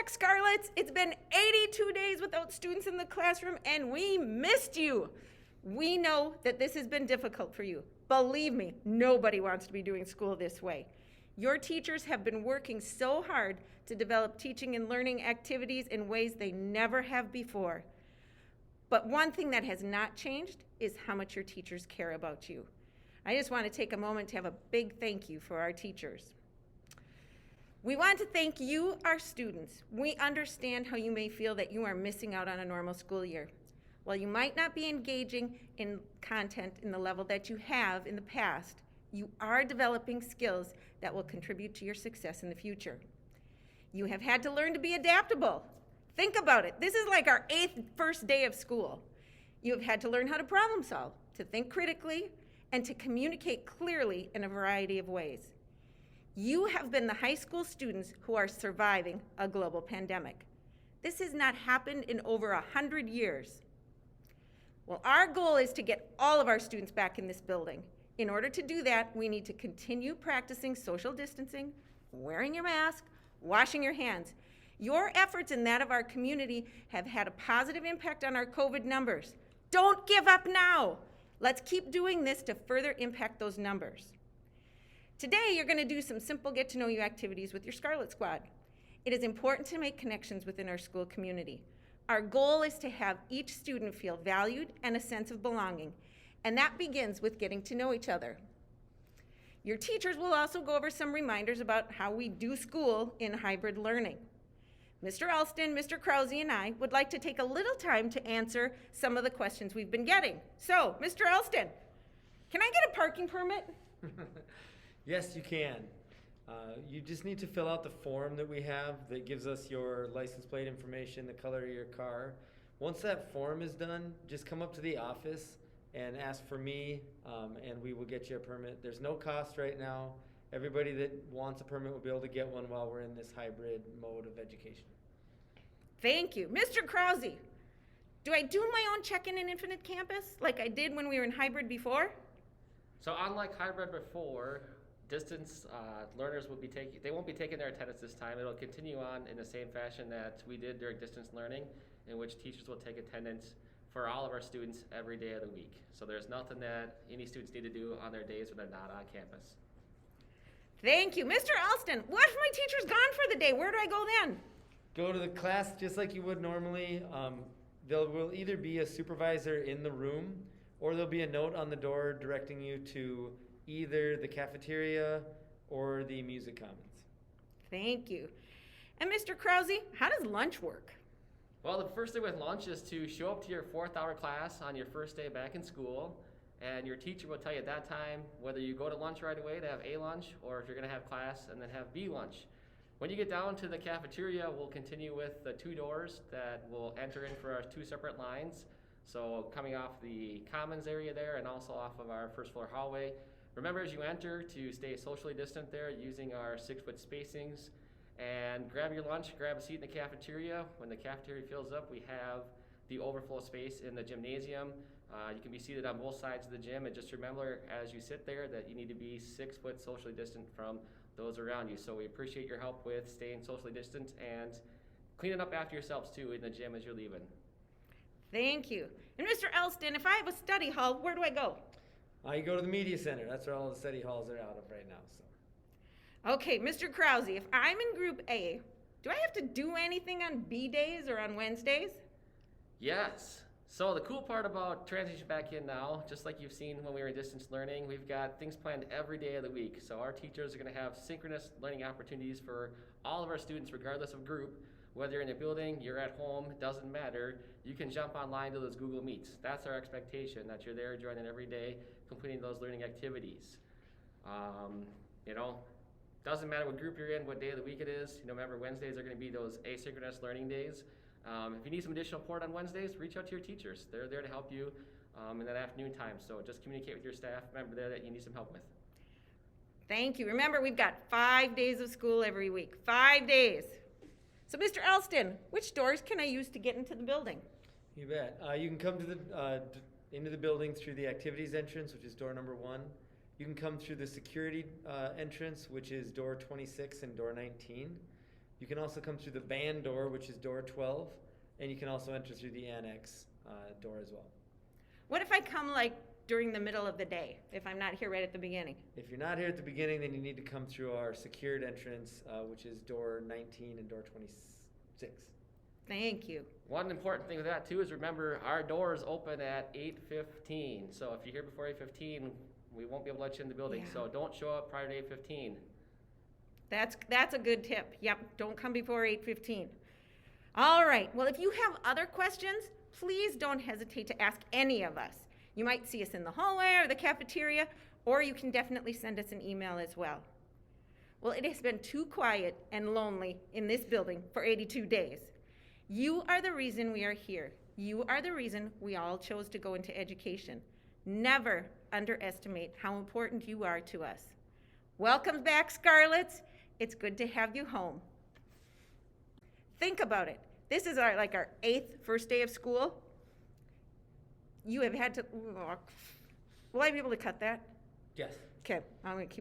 back, Scarlets. It's been 82 days without students in the classroom, and we missed you. We know that this has been difficult for you. Believe me, nobody wants to be doing school this way. Your teachers have been working so hard to develop teaching and learning activities in ways they never have before. But one thing that has not changed is how much your teachers care about you. I just want to take a moment to have a big thank you for our teachers. We want to thank you, our students. We understand how you may feel that you are missing out on a normal school year. While you might not be engaging in content in the level that you have in the past, you are developing skills that will contribute to your success in the future. You have had to learn to be adaptable. Think about it. This is like our first day of school. You have had to learn how to problem solve, to think critically, and to communicate clearly in a variety of ways. You have been the high school students who are surviving a global pandemic. This has not happened in over 100 years. Well, our goal is to get all of our students back in this building. In order to do that, we need to continue practicing social distancing, wearing your mask, washing your hands. Your efforts and that of our community have had a positive impact on our COVID numbers. Don't give up now. Let's keep doing this to further impact those numbers. Today, you're going to do some simple get-to-know-you activities with your Scarlet Sqaud. It is important to make connections within our school community. Our goal is to have each student feel valued and a sense of belonging, and that begins with getting to know each other. Your teachers will also go over some reminders about how we do school in hybrid learning. Mr. Alston, Mr. Krause, and I would like to take a little time to answer some of the questions we've been getting. So, Mr. Alston, can I get a parking permit? Yes, you can. You just need to fill out the form that we have that gives us your license plate information, the color of your car. Once that form is done, just come up to the office and ask for me, and we will get you a permit. There's no cost right now. Everybody that wants a permit will be able to get one while we're in this hybrid mode of education. Thank you. Mr. Krause, do I do my own check-in in Infinite Campus like I did when we were in hybrid before? So unlike hybrid before, distance learners they won't be taking their attendance this time. It'll continue on in the same fashion that we did during distance learning, in which teachers will take attendance for all of our students every day of the week. So there's nothing that any students need to do on their days when they're not on campus. Thank you. Mr. Alston, what if my teacher's gone for the day? Where do I go then? Go to the class just like you would normally. There will either be a supervisor in the room, or there'll be a note on the door directing you to either the cafeteria or the music commons. Thank you. And Mr. Krause, how does lunch work? Well, the first thing with lunch is to show up to your 4th hour class on your first day back in school, and your teacher will tell you at that time whether you go to lunch right away to have A lunch, or if you're going to have class and then have B lunch. When you get down to the cafeteria, we'll continue with the 2 doors that we'll enter in for our 2 separate lines. So coming off the commons area there and also off of our first floor hallway. Remember as you enter to stay socially distant there using our 6-foot spacings, and grab your lunch, grab a seat in the cafeteria. When the cafeteria fills up, we have the overflow space in the gymnasium. You can be seated on both sides of the gym, and just remember as you sit there that you need to be 6 foot socially distant from those around you. So we appreciate your help with staying socially distant and cleaning up after yourselves too in the gym as you're leaving. Thank you. And Mr. Alston, if I have a study hall, where do I go? You go to the media center. That's where all the study halls are out of right now. So. Okay, Mr. Krause, if I'm in group A, do I have to do anything on B days or on Wednesdays? Yes. So the cool part about transition back in now, just like you've seen when we were in distance learning, we've got things planned every day of the week. So our teachers are going to have synchronous learning opportunities for all of our students regardless of group. Whether you're in a building, you're at home, it doesn't matter. You can jump online to those Google Meets. That's our expectation, that you're there joining every day, completing those learning activities. Doesn't matter what group you're in, what day of the week it is. Remember, Wednesdays are going to be those asynchronous learning days. If you need some additional support on Wednesdays, reach out to your teachers. They're there to help you in that afternoon time. So just communicate with your staff member there that you need some help with. Thank you. Remember, we've got 5 days of school every week. 5 days. So, Mr. Alston, which doors can I use to get into the building? You bet. You can come to into the building through the activities entrance, which is door number 1. You can come through the security entrance, which is door 26 and door 19. You can also come through the van door, which is door 12, and you can also enter through the annex door as well. What if I come like during the middle of the day, if I'm not here right at the beginning? If you're not here at the beginning, then you need to come through our secured entrance, which is door 19 and door 26. Thank you. One important thing with that too is remember our doors open at 8:15. So if you're here before 8:15, we won't be able to let you in the building. Yeah. So don't show up prior to 8:15. That's a good tip. Yep, don't come before 8:15. All right, well, if you have other questions, please don't hesitate to ask any of us. You might see us in the hallway or the cafeteria, or you can definitely send us an email as well. Well, it has been too quiet and lonely in this building for 82 days. You are the reason we are here. You are the reason we all chose to go into education. Never underestimate how important you are to us. Welcome back, Scarlets. It's good to have you home. Think about it. This is our 8th first day of school. You have had to, will I be able to cut that? Yes. Okay, I'm gonna keep